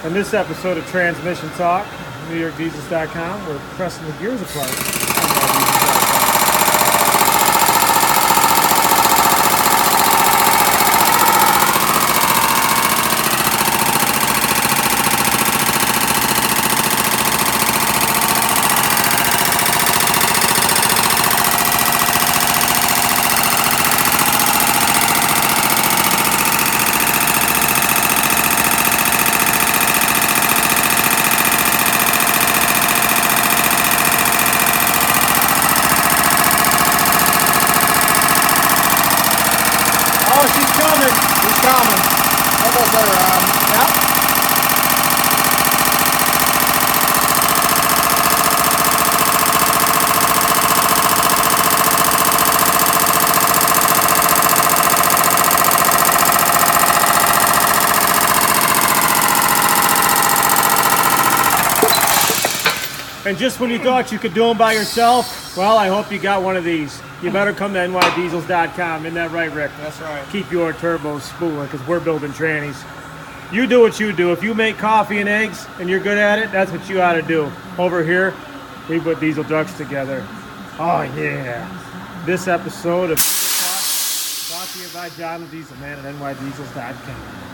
In this episode of Transmission Talk, NewYorkDiesels.com, we're pressing the gears apart. Oh, she's coming. He's coming. Almost there, Yep. And just when you thought you could do them by yourself, well, I hope you got one of these. You better come to NYDiesels.com. Isn't that right, Rick? That's right. Keep your turbos spooling because we're building trannies. You do what you do. If you make coffee and eggs and you're good at it, that's what you ought to do. Over here, we put diesel trucks together. Oh, yeah. This episode of Diesel Talk brought to you by John the Diesel Man at NYDiesels.com.